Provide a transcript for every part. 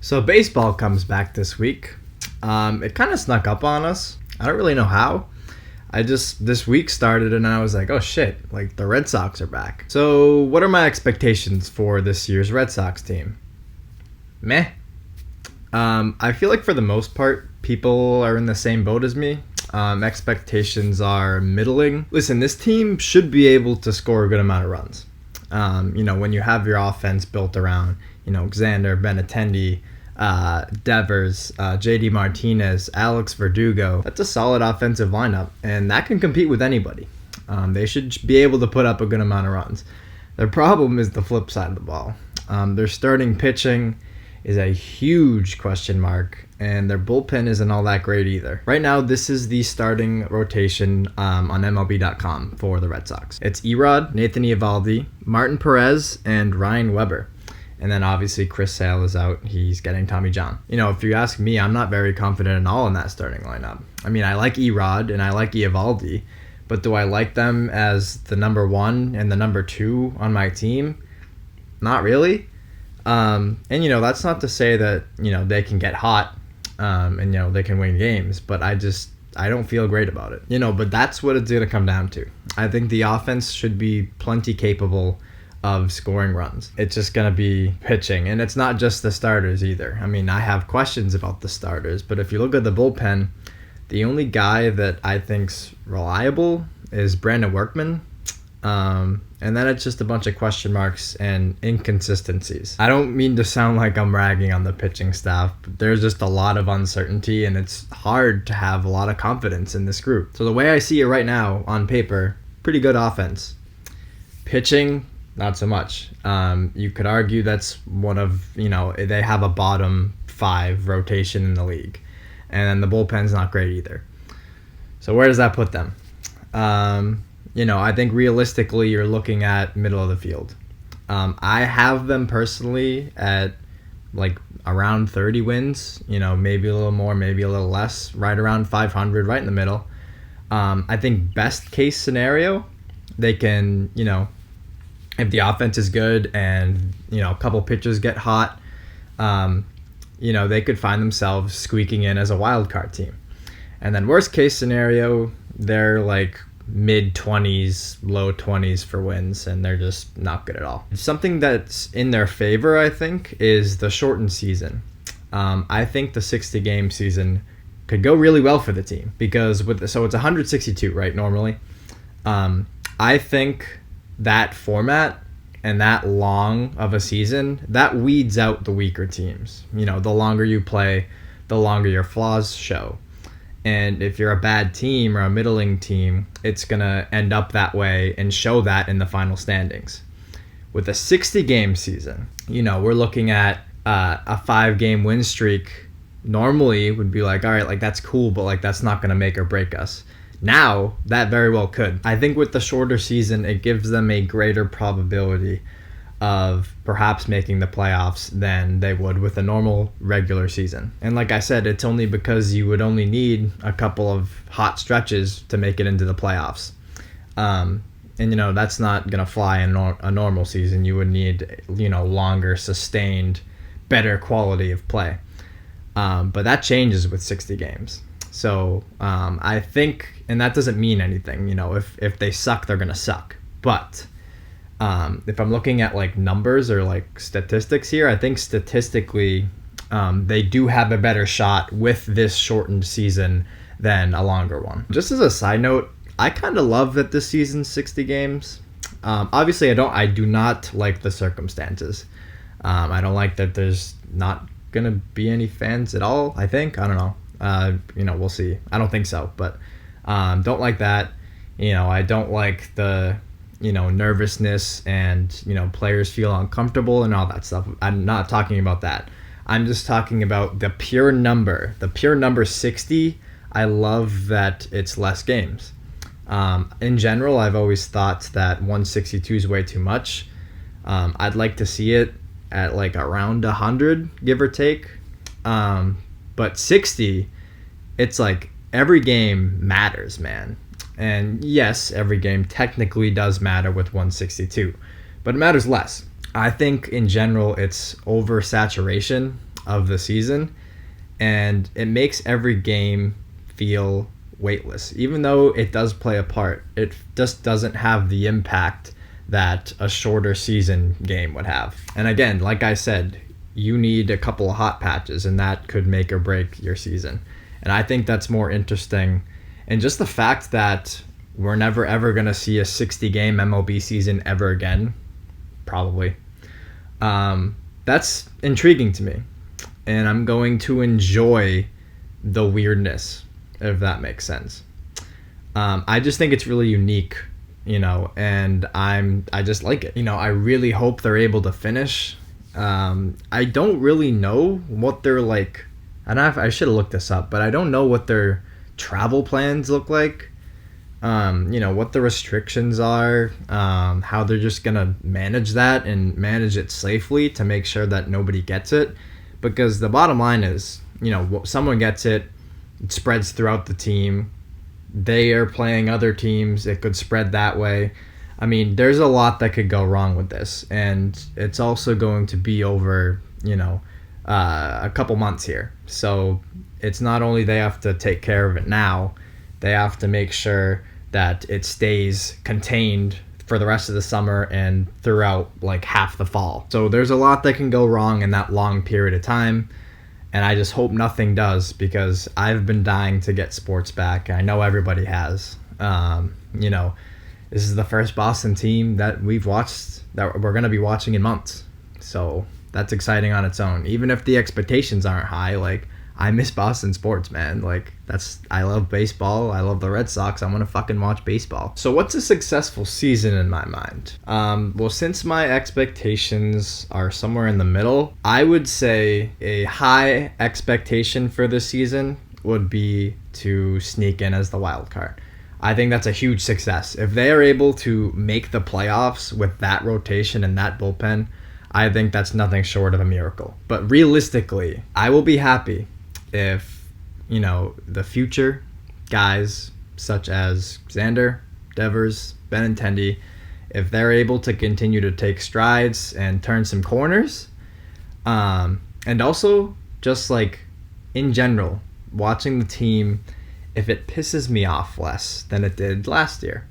So baseball comes back this week. It kind of snuck up on us. I don't really know how. This week started and I was like, oh shit, like the Red Sox are back. So what are my expectations for this year's Red Sox team? Meh. I feel like for the most part, people are in the same boat as me. Expectations are middling. Listen, this team should be able to score a good amount of runs. When you have your offense built around, Xander, Benintendi, Devers, JD Martinez, Alex Verdugo, that's a solid offensive lineup, and that can compete with anybody. They should be able to put up a good amount of runs. Their problem is the flip side of the ball. Their starting pitching is a huge question mark, and their bullpen isn't all that great either. Right now, this is the starting rotation on MLB.com for the Red Sox. It's Erod, Nathan Eovaldi, Martin Perez, and Ryan Weber. And then obviously Chris Sale is out. He's getting Tommy John. If you ask me, I'm not very confident at all in that starting lineup. I mean, I like Erod and I like Eovaldi, but do I like them as the number one and the number two on my team? Not really. That's not to say that, they can get hot and they can win games, but I don't feel great about it. But that's what it's going to come down to. I think the offense should be plenty capable of scoring runs. It's just going to be pitching, and it's not just the starters either. I mean, I have questions about the starters, but if you look at the bullpen, the only guy that I think's reliable is Brandon Workman. And then it's just a bunch of question marks and inconsistencies. I don't mean to sound like I'm ragging on the pitching staff, but there's just a lot of uncertainty, and it's hard to have a lot of confidence in this group. So the way I see it right now, on paper, pretty good offense. Pitching, not so much. You could argue that's one of, they have a bottom 5 rotation in the league. And then the bullpen's not great either. So where does that put them? I think realistically you're looking at middle of the field. I have them personally at like around 30 wins, maybe a little more, maybe a little less, right around 500, right in the middle. I think best case scenario, they can, if the offense is good and, a couple pitchers get hot, they could find themselves squeaking in as a wild card team. And then worst case scenario, they're like mid 20s, low 20s for wins, and they're just not good at all. Something that's in their favor, I think, is the shortened season. I think the 60-game season could go really well for the team because so it's 162, right, normally. I think that format and that long of a season, that weeds out the weaker teams. The longer you play, the longer your flaws show. And if you're a bad team or a middling team, it's going to end up that way and show that in the final standings. With a 60-game season, we're looking at a 5-game win streak. Normally would be like, all right, like that's cool, but like that's not going to make or break us. Now, that very well could. I think with the shorter season, it gives them a greater probability of perhaps making the playoffs than they would with a normal regular season. And like I said, it's only because you would only need a couple of hot stretches to make it into the playoffs. That's not going to fly in a normal season. You would need, longer, sustained, better quality of play. But that changes with 60 games. So I think, and that doesn't mean anything, if they suck, they're going to suck. But if I'm looking at like numbers or like statistics here, I think statistically they do have a better shot with this shortened season than a longer one. Just as a side note, I kind of love that this season's 60 games. Obviously, I do not like the circumstances. I don't like that there's not gonna be any fans at all. I don't know. We'll see. I don't think so, but don't like that. I don't like the nervousness and, players feel uncomfortable and all that stuff. I'm not talking about that. I'm just talking about the pure number 60. I love that it's less games. In general, I've always thought that 162 is way too much. I'd like to see it at like around 100, give or take. But 60, it's like every game matters, man. And yes, every game technically does matter with 162, but it matters less. I think in general it's oversaturation of the season, and it makes every game feel weightless. Even though it does play a part, it just doesn't have the impact that a shorter season game would have. And again, like I said, you need a couple of hot patches, and that could make or break your season. And I think that's more interesting. And just the fact that we're never ever going to see a 60-game MLB season ever again, probably. That's intriguing to me. And I'm going to enjoy the weirdness, if that makes sense. I just think it's really unique, and I just like it. I really hope they're able to finish. I don't really know what they're like. I should have looked this up, but I don't know what their travel plans look like. What the restrictions are, how they're just going to manage that and manage it safely to make sure that nobody gets it. Because the bottom line is, someone gets it, it spreads throughout the team. They are playing other teams. It could spread that way. I mean, there's a lot that could go wrong with this. And it's also going to be over, a couple months here. So it's not only they have to take care of it now, they have to make sure that it stays contained for the rest of the summer and throughout like half the fall. So there's a lot that can go wrong in that long period of time. And I just hope nothing does, because I've been dying to get sports back. I know everybody has. This is the first Boston team that we've watched, that we're going to be watching in months. So that's exciting on its own. Even if the expectations aren't high, like, I miss Boston sports, man. Like, I love baseball. I love the Red Sox. I want to fucking watch baseball. So what's a successful season in my mind? Well, since my expectations are somewhere in the middle, I would say a high expectation for this season would be to sneak in as the wild card. I think that's a huge success. If they are able to make the playoffs with that rotation and that bullpen, I think that's nothing short of a miracle. But realistically, I will be happy if, the future guys such as Xander, Devers, Benintendi, if they're able to continue to take strides and turn some corners, and also just like in general, watching the team, if it pisses me off less than it did last year.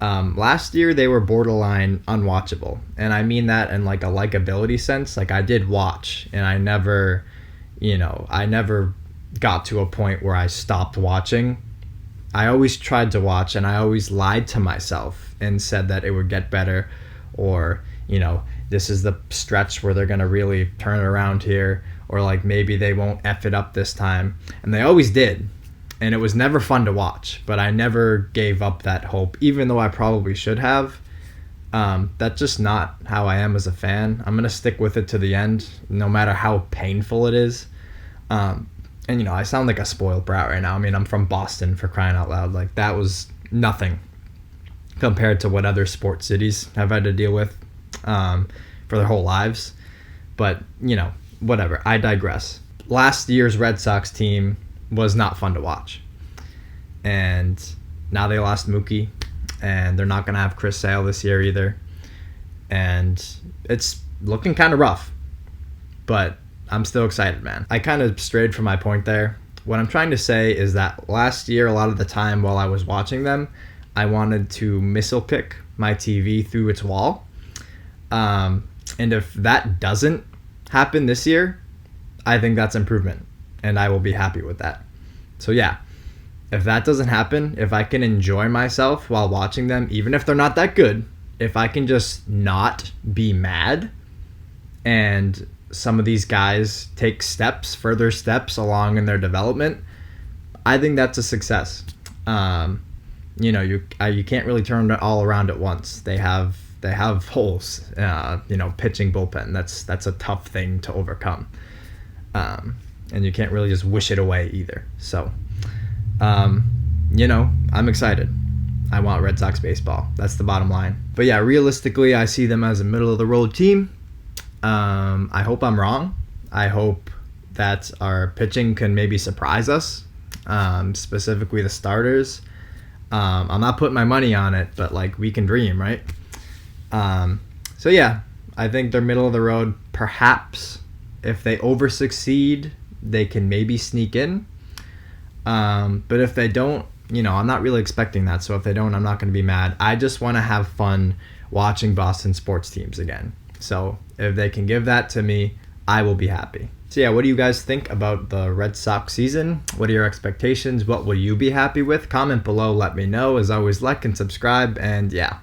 Last year they were borderline unwatchable, and I mean that in like a likability sense. Like, I did watch, and I never got to a point where I stopped watching. I always tried to watch, and I always lied to myself and said that it would get better, or this is the stretch where they're gonna really turn it around here, or like maybe they won't F it up this time, and they always did. And it was never fun to watch, but I never gave up that hope, even though I probably should have. That's just not how I am as a fan. I'm going to stick with it to the end, no matter how painful it is. And I sound like a spoiled brat right now. I mean, I'm from Boston, for crying out loud. Like, that was nothing compared to what other sports cities have had to deal with for their whole lives. But, whatever. I digress. Last year's Red Sox team was not fun to watch. And now they lost Mookie, and they're not going to have Chris Sale this year either. And it's looking kind of rough. But I'm still excited, man. I kind of strayed from my point there. What I'm trying to say is that last year, a lot of the time while I was watching them, I wanted to missile kick my TV through its wall. And if that doesn't happen this year, I think that's improvement. And I will be happy with that. So yeah, if that doesn't happen, if I can enjoy myself while watching them, even if they're not that good, if I can just not be mad, and some of these guys take further steps along in their development, I think that's a success. You can't really turn it all around at once. They have holes, pitching bullpen. That's a tough thing to overcome. And you can't really just wish it away either. So, I'm excited. I want Red Sox baseball. That's the bottom line. But yeah, realistically, I see them as a middle-of-the-road team. I hope I'm wrong. I hope that our pitching can maybe surprise us, specifically the starters. I'm not putting my money on it, but like, we can dream, right? So yeah, I think they're middle of the road, perhaps If they over succeed, they can maybe sneak in. But if they don't, I'm not really expecting that. So if they don't, I'm not going to be mad. I just want to have fun watching Boston sports teams again. So if they can give that to me, I will be happy. So yeah, what do you guys think about the Red Sox season? What are your expectations? What will you be happy with? Comment below, let me know. As always, like and subscribe, and yeah.